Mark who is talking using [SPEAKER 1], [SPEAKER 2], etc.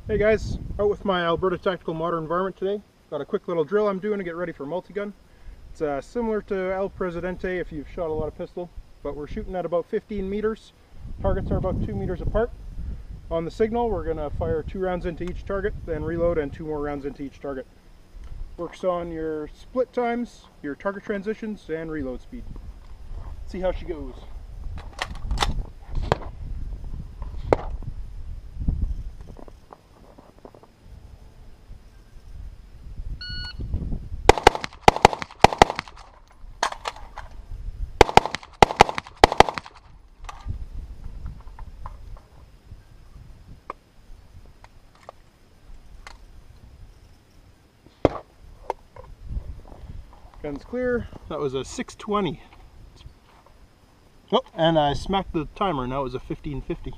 [SPEAKER 1] Hey guys, out with my Alberta Tactical Modern Varmint today. Got a quick little drill I'm doing to get ready for multi-gun. It's similar to El Presidente if you've shot a lot of pistol, but we're shooting at about 15 meters. Targets are about 2 meters apart. On the signal, we're going to fire 2 rounds into each target, then reload and 2 more rounds into each target. Works on your split times, your target transitions, and reload speed. See how she goes. Gun's clear. That was a 620. Oh, and I smacked the timer. Now it was a 1550.